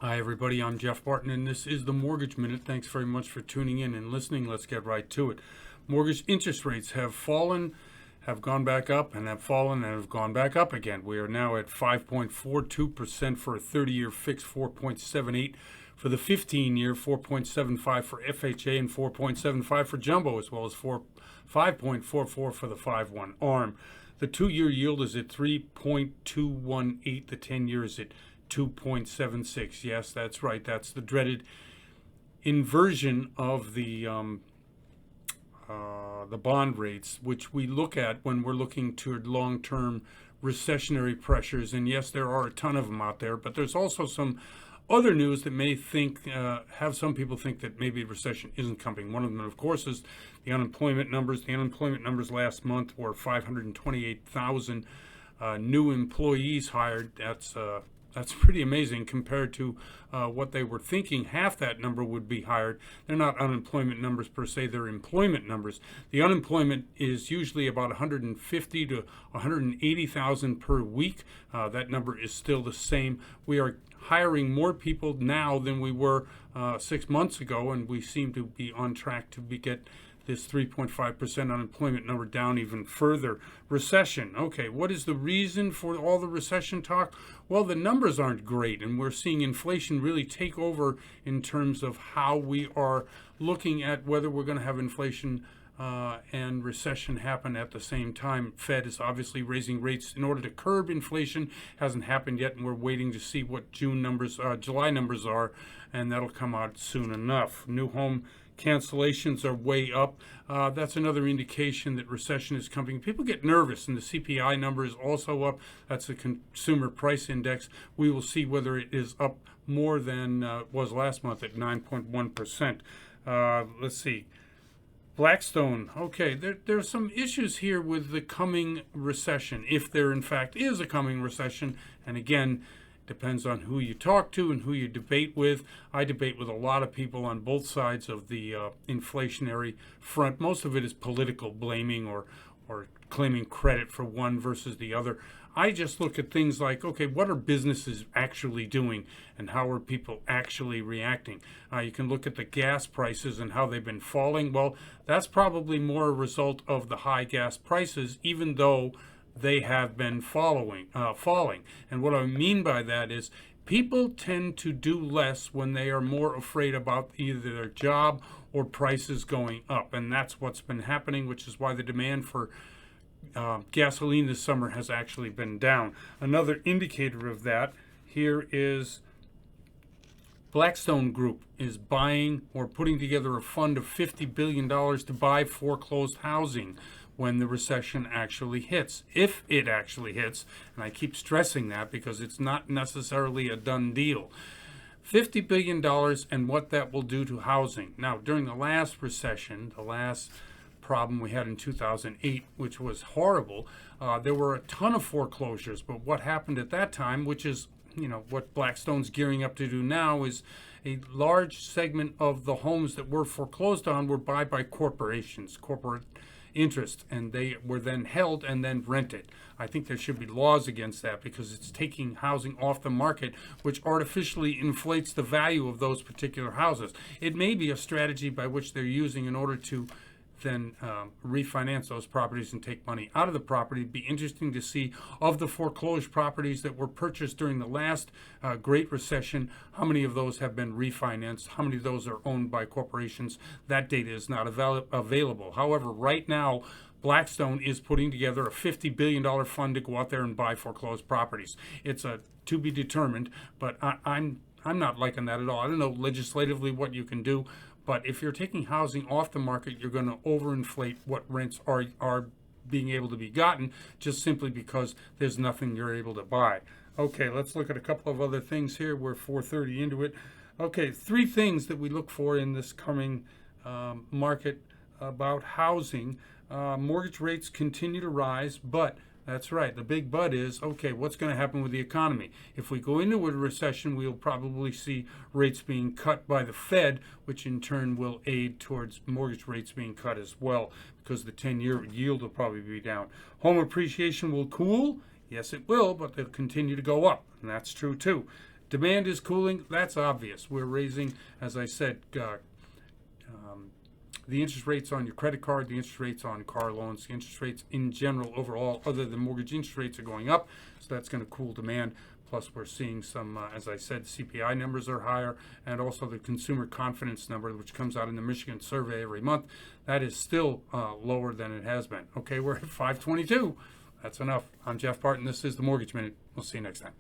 Hi, everybody. I'm Jeff Barton, and this is the Mortgage Minute. Thanks very much for tuning in and listening. Let's get right to it. Mortgage interest rates have fallen, have gone back up, and have fallen and have gone back up again. We are now at 5.42% for a 30-year fixed, 4.78 for the 15-year, 4.75 for FHA, and 4.75 for jumbo, as well as 5.44 for the 5/1 ARM. The 2-year yield is at 3.218. The 10-year is at 2.76. Yes, that's right. That's the dreaded inversion of the bond rates, which we look at when we're looking toward long-term recessionary pressures. And yes, there are a ton of them out there, but there's also some other news that may have some people think that maybe recession isn't coming. One of them, of course, is the unemployment numbers. The unemployment numbers last month were 528,000 new employees hired. That's pretty amazing compared to what they were thinking. Half that number would be hired. They're not unemployment numbers per se, they're employment numbers. The unemployment is usually about 150 to 180,000 per week. That number is still the same. We are hiring more people now than we were 6 months ago, and we seem to be on track to get this 3.5% unemployment number down even further. Recession. Okay, what is the reason for all the recession talk? Well, the numbers aren't great, and we're seeing inflation really take over in terms of how we are looking at whether we're going to have inflation and recession happen at the same time. Fed is obviously raising rates in order to curb inflation. Hasn't happened yet, and we're waiting to see what July numbers are, and that'll come out soon enough. New home cancellations are way up. That's another indication that recession is coming. People get nervous, and the CPI number is also up. That's the Consumer Price Index. We will see whether it is up more than it was last month at 9.1%. Let's see. Blackstone. Okay, there's some issues here with the coming recession, if there in fact is a coming recession. And again, depends on who you talk to and who you debate with. I debate with a lot of people on both sides of the inflationary front. Most of it is political blaming or claiming credit for one versus the other. I just look at things like, okay, what are businesses actually doing and how are people actually reacting? You can look at the gas prices and how they've been falling. Well, that's probably more a result of the high gas prices, even though they have been falling. And what I mean by that is people tend to do less when they are more afraid about either their job or prices going up. And that's what's been happening, which is why the demand for gasoline this summer has actually been down. Another indicator of that here is Blackstone Group is buying or putting together a fund of $50 billion to buy foreclosed housing when the recession actually hits, if it actually hits. And I keep stressing that because it's not necessarily a done deal. $50 billion and what that will do to housing. Now, during the last recession, the last problem we had in 2008, which was horrible, there were a ton of foreclosures. But what happened at that time, which is what Blackstone's gearing up to do now, is a large segment of the homes that were foreclosed on were bought by corporations, corporate interest, and they were then held and then rented. I think there should be laws against that because it's taking housing off the market, which artificially inflates the value of those particular houses. It may be a strategy by which they're using in order to then refinance those properties and take money out of the property. It'd be interesting to see, of the foreclosed properties that were purchased during the last Great Recession, how many of those have been refinanced, how many of those are owned by corporations. That data is not available. However, right now, Blackstone is putting together a $50 billion fund to go out there and buy foreclosed properties. It's to be determined, but I'm not liking that at all. I don't know legislatively what you can do, but if you're taking housing off the market, you're going to overinflate what rents are being able to be gotten, just simply because there's nothing you're able to buy. Okay, let's look at a couple of other things here. We're 4:30 into it. Okay, 3 things that we look for in this coming market about housing. Mortgage rates continue to rise, but that's right. The big but is, okay, what's going to happen with the economy? If we go into a recession, we'll probably see rates being cut by the Fed, which in turn will aid towards mortgage rates being cut as well, because the 10-year yield will probably be down. Home appreciation will cool. Yes, it will, but they'll continue to go up, and that's true too. Demand is cooling. That's obvious. We're raising, as I said, the interest rates on your credit card, the interest rates on car loans, the interest rates in general overall, other than mortgage interest rates, are going up. So that's going to cool demand. Plus, we're seeing some, as I said, CPI numbers are higher, and also the consumer confidence number, which comes out in the Michigan survey every month, that is still lower than it has been. Okay, we're at 522. That's enough. I'm Jeff Barton. This is the Mortgage Minute. We'll see you next time.